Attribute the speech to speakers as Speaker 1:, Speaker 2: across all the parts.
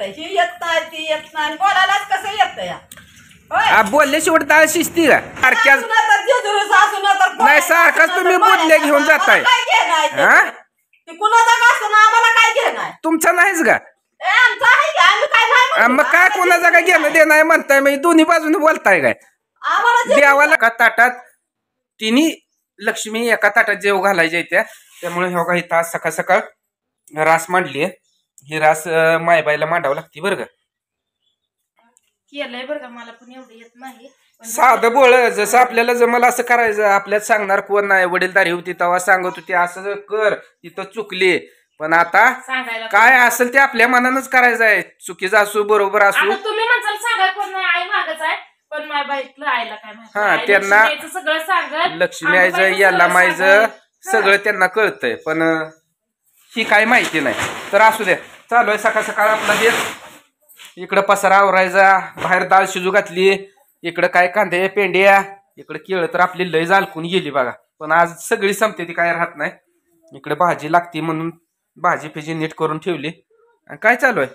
Speaker 1: ही येत नाही ती येत नाही बोलायलाच कसं येतं या
Speaker 2: बोलले शेवट डाळ शिजती का सारख्याच नाही सारखाच तुम्ही बोलले घेऊन जाताय तुमचा नाहीच का मग काय कोणाचा काय घेणं देणं आहे म्हणताय म्हणजे दोन्ही बाजूने बोलताय काय देवाला एका ताटात तिन्ही लक्ष्मी एका ताटात जेव घालायच्या त्या त्यामुळे हे काही तास सकाळ सकाळ रास मांडली ही रास मायबाईला मांडावं लागते बरं का
Speaker 3: केलंय बरं का मला पण एवढं येत नाही
Speaker 2: साधं बोळ जसं आपल्याला जमलं असं करायचं आपल्यात सांगणार कोण नाही वडीलधारी होती तेव्हा सांगत होती असं कर तिथं चुकली पण आता काय असेल ते आपल्या मनानच करायचं आहे चुकीचं असू बरोबर असू
Speaker 3: तुम्ही म्हणसाल सांगा कोण आई मागच आहे पण माझ्या आईला काय माहिती
Speaker 2: हा त्यांना
Speaker 3: सगळं सांगत
Speaker 2: लक्ष्मी आईचं याला माईचं सगळं त्यांना कळतंय पण ही काय माहिती नाही तर असू द्या चालू आहे सकाळ सकाळ आपला देत इकडं पसारा आवरायचा बाहेर डाळ शिजू घातली इकडं काय कांदे पेंड्या इकडं केळं तर आपली लय झालकून गेली बघा पण आज सगळी संपते ती काय राहत नाही इकडे भाजी लागते म्हणून भाजी फिजी नीट करून ठेवली आणि काय चालू आहे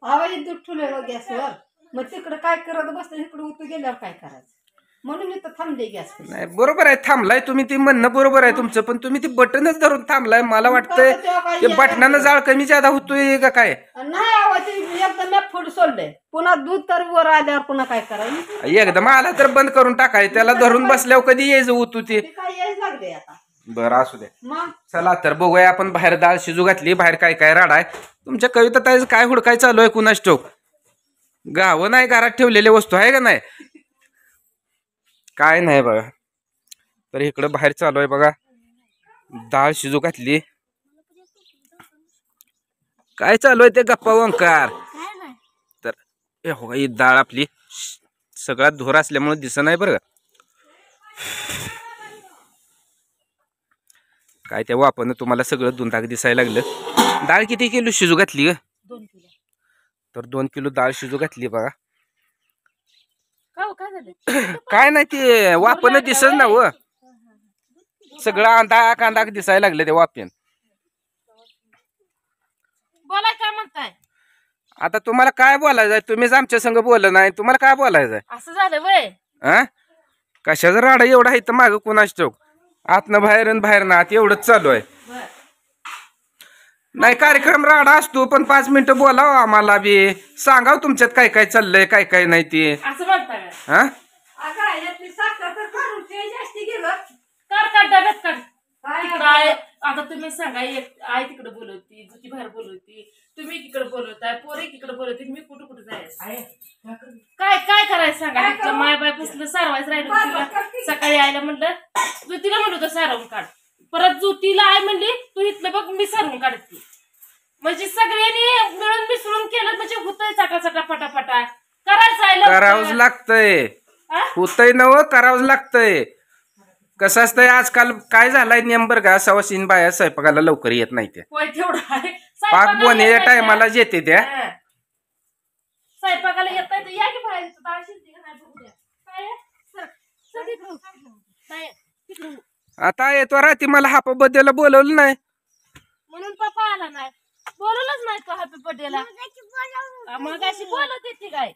Speaker 1: आवाज दूध ठेवलं गॅसवर मग तिकडं काय करत बसलं इकडे उतू गेल्यावर काय करायचं म्हणून इथं थांबले गॅस
Speaker 2: नाही बरोबर आहे थांबलाय तुम्ही ते म्हणणं बरोबर आहे तुमचं पण तुम्ही ते बटनच धरून थांबलाय मला वाटतंय ते बटनानं जाळ कमी जादा होतोय का काय
Speaker 1: नाही आवाज एकदम फूड सोडलंय पुन्हा दूध तर वर आल्यावर पुन्हा काय करायचं
Speaker 2: एकदम आला तर बंद करून टाकाय त्याला धरून बसल्यावर कधी यायचं होतो ते
Speaker 1: काय यायला लागले आता
Speaker 2: बरं असू द्या चला तर बघूया आपण बाहेर डाळ शिजू घातली बाहेर काय काय राड आहे तुमच्या कविता काय हुडकाय चालू आहे कुणास ठाऊक गावं नाही घरात ठेवलेल्या वस्तू आहे का नाही काय नाही बघा तर इकडं बाहेर चालू आहे बघा डाळ शिजू घातली काय चालू आहे ते गप्पा ओंकार तर हे हो ही डाळ आपली सगळ्यात धोर असल्यामुळे दिसत नाही बरं काय त्या वापरनं तुम्हाला सगळं दुंदाक दिसायला लागलं डाळ किती किलो शिजू घातली ग
Speaker 3: 2 किलो
Speaker 2: तर 2 किलो डाळ शिजू घातली बघा
Speaker 3: काय
Speaker 2: काय नाही ते वापरनं दिसत ना व सगळं अंधा कांदा दिसायला लागलं ते वापेन
Speaker 3: बोलाय काय म्हणताय
Speaker 2: आता तुम्हाला काय बोलायचंय तुम्हीच आमच्या संग बोललं नाही तुम्हाला काय बोलायचंय
Speaker 3: असं झालं वय
Speaker 2: हा कशाचं राडा एवढा आहे तर मागं कुणाच ठाऊक आतनं बाहेर आणि बाहेर ना आत एवढंच चालू आहे नाही कार्यक्रम राडा असतो पण 5 मिनिटं बोलावं आम्हाला बी सांगाव तुमच्यात काय काय चाललंय काय काय नाही ते
Speaker 3: असं म्हणताय
Speaker 2: हा
Speaker 3: आता तुम्ही सांगा आई तिकडे बोलवती जुती बाहेर बोलवती तुम्ही तिकडे बोलवताय पोरे तिकडे बोलवते मी कुठं कुठं जायचं काय काय करायचं सांगा माय बाय पुसलं सारवायचं राहिलं तिला सकाळी आयला म्हणलं जुतीला म्हणलं होतं सारवून काढ परत जुतीला आई म्हणली तू इथलं बघ मी सारवून काढते म्हणजे सगळ्यांनी मिळून मिसळून केलं म्हणजे होतंय चटा पटापटा
Speaker 2: करावंच लागतंय होतंय नव करावंच लागतंय कसं असतंय आजकाल काय झालाय नेम बरं का सवाशीन बाया स्वयंपाकाला लवकर येत नाही त्या पाक बोनेच्या टायमाला येते त्या
Speaker 3: स्वयंपाकाला येत नाही या की
Speaker 2: आता येतो रात्री मला हॅपी बर्थडेला बोलवलं नाही
Speaker 3: म्हणून पप्पा आला नाही बोलवलंच नाही तो हॅपी बर्थडेला मग अशी बोलत येते काय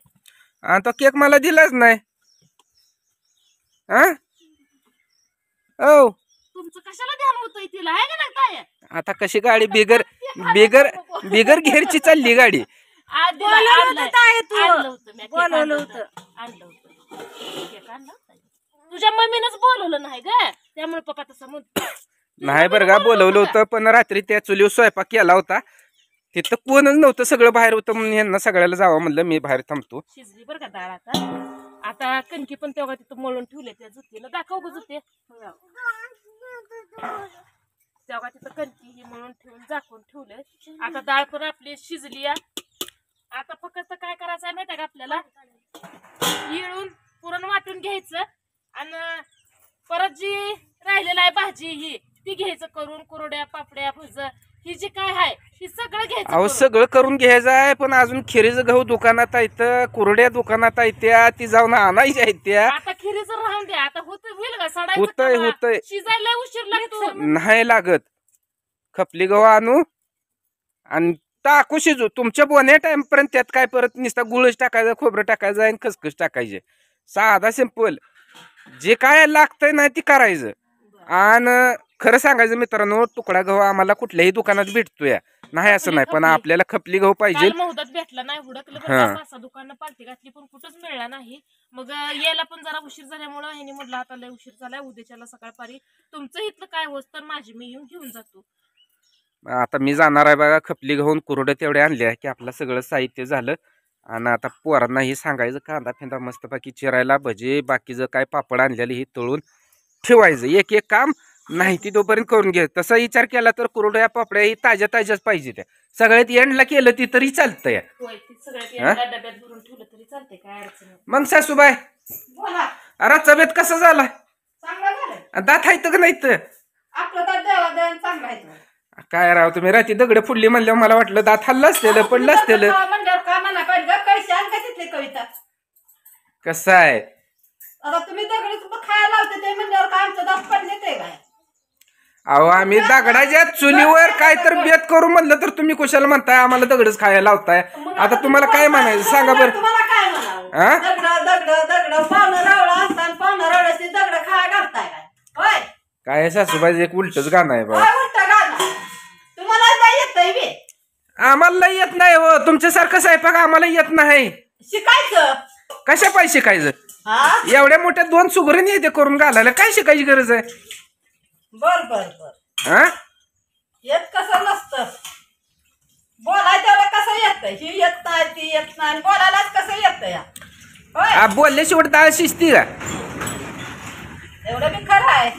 Speaker 2: आणि तो केक मला दिलाच नाही हा ओ
Speaker 3: तुमचं कशाला ध्यान होतंय तिला आहे का नाही काय
Speaker 2: आता कशी गाडी बिगर बिगर बिगर घेरची चालली गाडी
Speaker 3: तुझ्या मम्मीनंच बोलवलं नाही ग त्यामुळे पप्पा तसं म्हणतो
Speaker 2: नाही बरं का बोलवलं होतं पण रात्री त्या चुलीवर स्वयंपाक केला होता तिथं कोणच नव्हतं सगळं बाहेर होतं म्हणून यांना सगळ्याला जावं म्हणलं मी बाहेर थांबतो
Speaker 3: शिजली बरं का डाळ आता कणकी पण तेव्हा तिथं मळून ठेवले त्या जुतीला दाखव ग जुते तेव्हा तिथं कणकी ही मळून ठेवून झाकून ठेवले आता डाळ पण आपली शिजली आता फक्त काय करायचं आहे माहिती का आपल्याला येळून पुरण वाटून घ्यायचं आणि परत जी राहिलेलं आहे भाजी ही ती घ्यायचं करून कुरड्या पापड्या भज ही जी काय आहे ही सगळं घ्यायचं
Speaker 2: अहो सगळं करून घ्यायचं आहे पण अजून खिरीचं गहू दुकानात आहेत कुरड्या दुकानात आहेत त्या ती जाऊन आणायच्या आहेत त्या
Speaker 3: आता खिरीचं राहून द्या आता होईल का
Speaker 2: होतंय होतंय
Speaker 3: शिजायला उशीर लागतो
Speaker 2: नाही लागत खपली गहू आणू आणि टाकू शिजू तुमच्या बोन्या टाइम पर्यंत त्यात काय परत नुसता गुळच टाकायचा खोबरं टाकायचं आणि खसखस टाकायचे साधा सिंपल जे काय लागतंय ना ते करायचं. आणि खरं सांगायचं मित्रांनो तुकडा गहू आम्हाला कुठल्याही दुकानात भेटतोय नाही असं नाही पण आपल्याला खपली गहू पाहिजे.
Speaker 3: मुहूर्तात भेटला नाही हुडकलं पाच दुकानं पालती घातली पण कुठंच मिळला नाही. मग यायला पण जरा उशीर झाल्यामुळे ह्यानी म्हटलं आता लय उशीर झालाय उद्याच्याला सकाळपारी तुमचं इथलं काय होत तर माझी मी येऊन घेऊन जातो.
Speaker 2: आता मी जाणार आहे बघा खपली गहून कुरड्या तेवढ्या आणल्या की आपलं सगळं साहित्य झालं. आणि आता पोरांना हे सांगायचं कांदा फिंदा मस्तपैकी चिरायला भजे बाकीचं काय पापड आणलेले हे तळून ठेवायचं एक एक काम नाही ती तोपर्यंत करून घे. तसा विचार केला तर कुरड्या पापड्या ही ताज्या ताज्याच पाहिजे त्या सगळ्यात एंडला केलं ती तरी चालतंय.
Speaker 3: डब्यात भरून ठेवलं तरी चालतंय काय अडचण नाही.
Speaker 2: मग सासूबाई
Speaker 1: बोला
Speaker 2: अरे तब्येत कसं झालाय
Speaker 1: चांगलं झालं
Speaker 2: दात आहेत का नाही तर
Speaker 1: आपलं तर देवादेवान चांगलं आहे.
Speaker 2: काय राव तुम्ही रात्री दगड फुडली म्हणल्यावर मला वाटलं दात हल्लं असलेलं पडलं असलेलं.
Speaker 1: म्हणल्यावर का म्हणा पाहिजे कैसे आण का तिथली कविता
Speaker 2: कसं आहे
Speaker 1: आता तुम्ही दगडी खायला लावते ते म्हणल्यावर काय आमचं दात पडले ते काय.
Speaker 2: अहो आम्ही दगडाच्या चुलीवर काय तर बेत करू म्हणलं तर तुम्ही कुशाला म्हणताय आम्हाला दगडच खायला लावताय. आता तुम्हाला काय म्हणायचं सांगा बरं.
Speaker 1: तुम्हाला काय म्हणावं दगड दगड दगड पाहुणं रावळा असताना पाहुणं रावळ्याची दगड खायला घालताय काय होय.
Speaker 2: काय सासूबाई एक उलटच गाणं आहे बा.
Speaker 1: उलट गाणं तुम्हाला नाही येतंय बे.
Speaker 2: आम्हाला येत नाही हो तुमच्यासारखं स्वयंपाक आम्हाला येत नाही.
Speaker 1: शिकायचं
Speaker 2: कशा पाहिजे शिकायचं
Speaker 1: हा
Speaker 2: एवढ्या मोठ्या 2 सुगरण येते करून घालायला काय शिकायची गरज आहे.
Speaker 1: बर बर बर
Speaker 2: हा
Speaker 1: येत कसं नसतं बोलाय तेवढं कसं येतं ही येत नाही ती येत नाही बोलायलाच कसं येतं या होय.
Speaker 2: बोलल्याशिवाय डाळ शिजती का
Speaker 1: एवढं बी खरं आहे.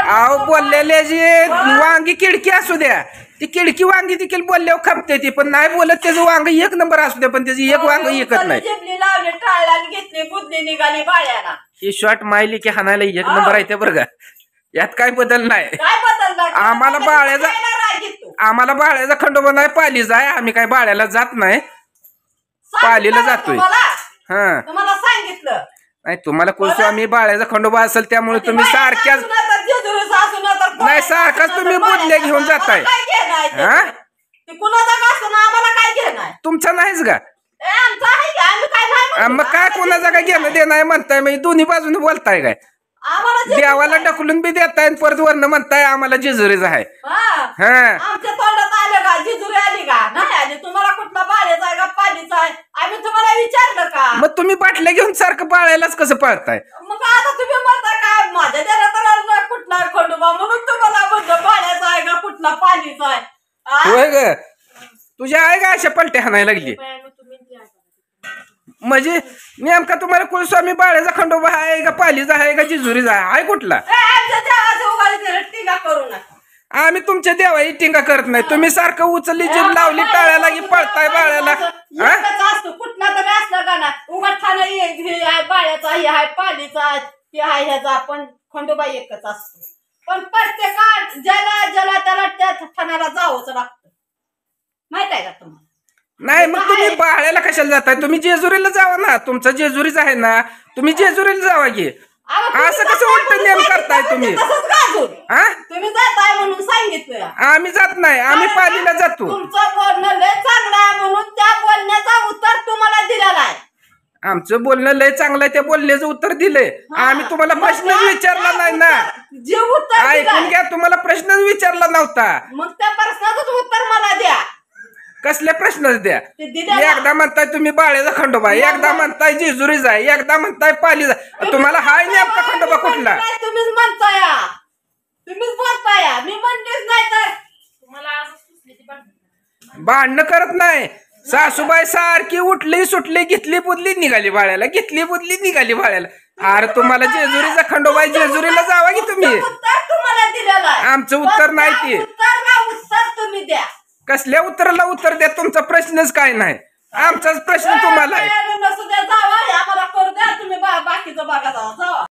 Speaker 2: अहो बोललेले जे वांगी किडकी असू द्या ती किडकी वांगी देखील बोलल्यावर खपते ती पण नाही बोलत त्याचं वांग एक नंबर असू द्या पण त्याची एक वांग एकच नाही.
Speaker 1: जिबली लावली टाळला घेतली बुद्धी निघाली बाळ्याला
Speaker 2: ही शॉर्ट मायली की हाणायला एक नंबर आहे त्या बरं का यात काय बदल नाही.
Speaker 1: काय बदलला
Speaker 2: आम्हाला बाळ्याचा खंडोबा नाही पालीचा आहे आम्ही काय बाळ्याला जात नाही पालीला जातोय. हा
Speaker 1: तुम्हाला सांगितलं
Speaker 2: नाही तुम्हाला कोणतो आम्ही बाळ्याचा खंडोबा असेल त्यामुळे तुम्ही सारख्याच नाही सारखाच तुम्ही बुदल्या घेऊन जाताय. हा
Speaker 1: आम्हाला काय घेणार
Speaker 2: तुमचा नाहीच का
Speaker 1: आमचं आहे की आम्ही काय नाही
Speaker 2: मग काय कोणाचा काय घेणं देणं आहे म्हणताय म्हणजे दोन्ही बाजूने बोलताय काय
Speaker 1: आम्हाला
Speaker 2: देवाला ढकलून बी देताय परत वर्ण म्हणताय आम्हाला जेजुरीच आहे. हा
Speaker 1: आमच्या तोंडात आलं का जिजुरी आली का नाही आली तुम्हाला कुठला बाळ्याचा आहे का पालीचा आहे आम्ही तुम्हाला विचारलं का.
Speaker 2: मग तुम्ही बाटल्या घेऊन सारखं पाळायलाच कसं पळताय.
Speaker 1: मग आता तुम्ही म्हणता काय माझ्या देण्यात कुठला खंडोबा म्हणून तुम्हाला म्हणतो बाळ्याचा आहे का कुठला पालीचा आहे.
Speaker 2: होय ग तुझ्या आहे का अशा पलट्या हाणायला लागली म्हणजे नेमका तुम्हाला कुलस्वामी बाळ्याचा खंडोबा आहे का पालीचा आहे का जेजुरीचा आहे कुठला.
Speaker 1: टीका करू नका
Speaker 2: आम्ही तुमच्या देवाची टीका करत नाही तुम्ही सारखं उचलली जीभ लावली टाळ्याला की पळताय बाळ्याला.
Speaker 1: असतो कुठला तरी असला का ना उगाच ठाणा आहे बाळ्याचा हे आहे पालीचा हे आहे ह्याचा आपण खंडोबा एकच असतो पण प्रत्येक ज्याला ज्याला त्याला त्या ठाण्याला जावंच लागतं माहित आहे का तुम्हाला.
Speaker 2: नाही मग तुम्ही बाळ्याला कशाला जाताय तुम्ही जेजुरीला जावा ना तुमचं जेजुरीच आहे ना तुम्ही जेजुरीला जावा की असं कसं उलट नेम करताय तुम्ही.
Speaker 1: तुम्ही जाताय म्हणून सांगितलं
Speaker 2: आम्ही जात नाही आम्ही पालीला जातो.
Speaker 1: तुमचं बोलणं लय चांगलं आहे म्हणून त्या बोलण्याचा उत्तर तुम्हाला दिलेला आहे.
Speaker 2: आमचं बोलणं लय चांगलं आहे त्या बोलण्याचं उत्तर दिलंय आम्ही तुम्हाला प्रश्नच विचारला नाही ना.
Speaker 1: जे उत्तर
Speaker 2: ऐकून घ्या तुम्हाला प्रश्नच विचारला नव्हता
Speaker 1: मग त्या प्रश्नाचंच उत्तर मला द्या.
Speaker 2: कसल्या प्रश्नच द्या. एकदा म्हणताय तुम्ही बाळ्याचा खंडोबा एकदा म्हणताय जेजुरीचा आहे एकदा म्हणताय पालीचा तुम्हाला हाय नेमका खंडोबा कुठला.
Speaker 1: तुम्हीच म्हणताय तुम्हीच म्हणताय मी म्हणतेच नाही तर
Speaker 3: तुम्हाला
Speaker 2: भांडणं करत नाही. सासूबाई सारखी उठली सुटली घेतली बुदली निघाली बाळ्याला घेतली बुदली निघाली बाळ्याला. अरे तुम्हाला जेजुरीचा खंडोबा जेजुरीला जावा की तुम्ही.
Speaker 1: उत्तर तुम्हाला दिलेलं आहे
Speaker 2: आमचं उत्तर नाही ते
Speaker 1: उत्तर तुम्ही द्या.
Speaker 2: कसल्या उत्तराला उत्तर द्या तुमचा प्रश्नच काय नाही आमचाच प्रश्न तुम्हाला आहे.
Speaker 1: नसू द्या जावा आम्हाला करू द्या तुम्ही बाकीचं बघा जावा.